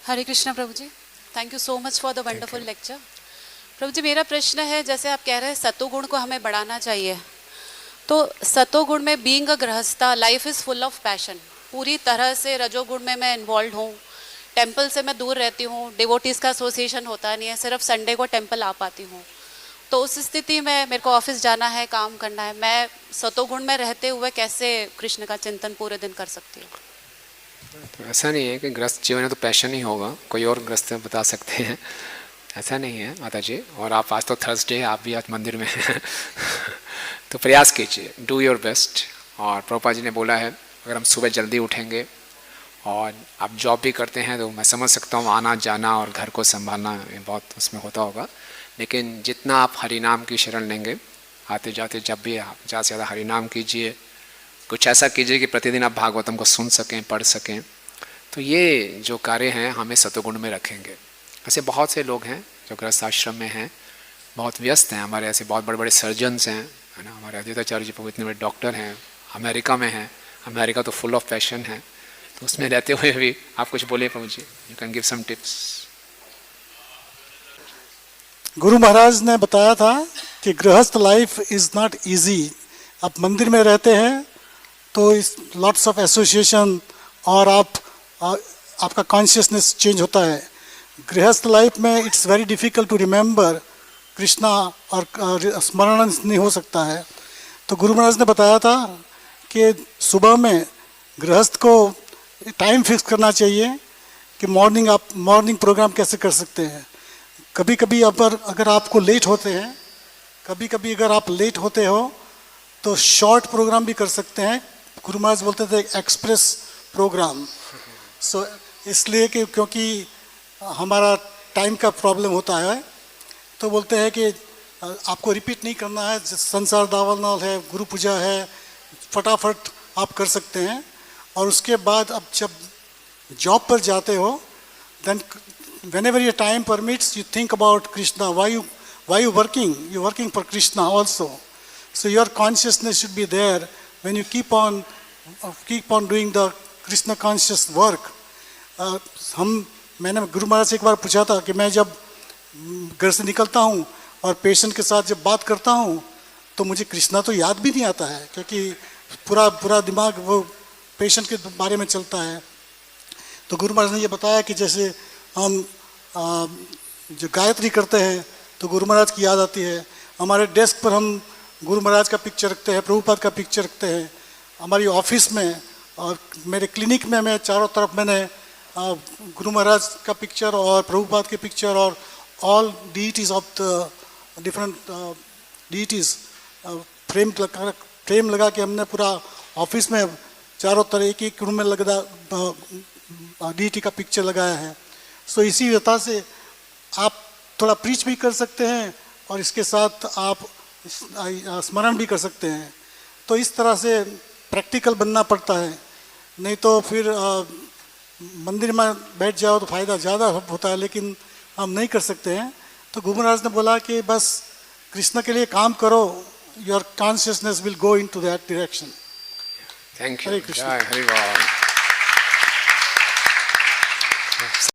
हरे कृष्णा प्रभु जी, thank you so much for the wonderful lecture. प्रभु जी, मेरा प्रश्न है, जैसे आप कह रहे हैं सतोगुण को हमें बढ़ाना चाहिए, तो सतोगुण में being a गृहस्था, life is full of passion, पूरी तरह से रजोगुण में मैं इन्वॉल्व हूँ, टेम्पल से मैं दूर रहती हूँ, डिवोटीज़ का एसोसिएशन होता नहीं है, सिर्फ संडे को टेम्पल आ पाती हूँ। तो उस स्थिति में मेरे को ऑफिस जाना है, काम करना है, मैं सतोगुण में रहते हुए कैसे कृष्ण का चिंतन पूरे दिन कर सकती हूँ? तो ऐसा नहीं है कि ग्रस्त जीवन है तो पैशन ही होगा, कोई और ग्रस्त बता सकते हैं, ऐसा नहीं है माता जी। और आप आज तो थर्सडे, आप भी आज मंदिर में हैं तो प्रयास कीजिए, डू योर बेस्ट। और प्रभुपाद जी ने बोला है अगर हम सुबह जल्दी उठेंगे और आप जॉब भी करते हैं तो मैं समझ सकता हूँ आना जाना और घर को संभालना बहुत उसमें होता होगा, लेकिन जितना आप हरि नाम की शरण लेंगे आते जाते, जब भी आप ज़्यादा से ज़्यादा हरि नाम कीजिए, कुछ ऐसा कीजिए कि प्रतिदिन आप भागवतम को सुन सकें, पढ़ सकें, तो ये जो कार्य हैं हमें सतोगुण में रखेंगे। ऐसे बहुत से लोग हैं जो गृहस्थ आश्रम में हैं, बहुत व्यस्त हैं, हमारे ऐसे बहुत बड़े बड़े सर्जन्स हैं, है ना, हमारे अद्वैताचार्य जी प्रभु इतने बड़े डॉक्टर हैं, अमेरिका में हैं, अमेरिका तो फुल ऑफ पैशन है, तो उसमें रहते हुए भी आप कुछ बोले प्रभु जी, you can give some tips. गुरु महाराज ने बताया था कि गृहस्थ लाइफ इज़ नॉट इजी। आप मंदिर में रहते हैं तो इस लॉट्स ऑफ एसोसिएशन और आपका कॉन्शियसनेस चेंज होता है। गृहस्थ लाइफ में it's very difficult to remember Krishna और स्मरण नहीं हो सकता है। तो गुरु महाराज ने बताया था कि सुबह में गृहस्थ को टाइम फिक्स करना चाहिए कि मॉर्निंग प्रोग्राम कैसे कर सकते हैं। कभी कभी अगर आपको लेट होते हैं, कभी कभी अगर आप लेट होते हो तो शॉर्ट प्रोग्राम भी कर सकते हैं। गुरु महाराज बोलते थे एक्सप्रेस प्रोग्राम। सो इसलिए कि क्योंकि हमारा टाइम का प्रॉब्लम होता है, तो बोलते हैं कि आपको रिपीट नहीं करना है, संसार दावलनाल है, गुरु पूजा है, फटाफट आप कर सकते हैं। और उसके बाद अब जब जॉब पर जाते हो, then whenever your time permits, you think about Krishna. Why you working? You're working for Krishna also. So your consciousness should be there when you keep on doing the Krishna conscious work. मैंने गुरु महाराज से एक बार पूछा था कि मैं जब घर से निकलता हूँ और पेशेंट के साथ जब बात करता हूँ तो मुझे कृष्णा तो याद भी नहीं आता है, क्योंकि पूरा दिमाग वो पेशेंट के बारे में चलता है। तो गुरु महाराज ने ये बताया कि जैसे हम जो गायत्री करते हैं तो गुरु महाराज की याद आती है। हमारे डेस्क पर हम गुरु महाराज का पिक्चर रखते हैं, प्रभुपाद का पिक्चर रखते हैं। हमारी ऑफिस में और मेरे क्लिनिक में मैं चारों तरफ मैंने गुरु महाराज का पिक्चर और प्रभुपाद के पिक्चर और all deities of the different deities frame लगा के हमने पूरा ऑफिस में चारों तरह एक रूम में लगा डीटी का पिक्चर लगाया है। सो इसी वजह से आप थोड़ा प्रीच भी कर सकते हैं और इसके साथ आप स्मरण भी कर सकते हैं। तो इस तरह से प्रैक्टिकल बनना पड़ता है, नहीं तो फिर मंदिर में बैठ जाओ तो फ़ायदा ज़्यादा होता है, लेकिन हम नहीं कर सकते हैं। तो गुरु महाराज ने बोला कि बस कृष्ण के लिए काम करो, your consciousness will go into that direction. Thank you. Hare Krishna. Hari बोल।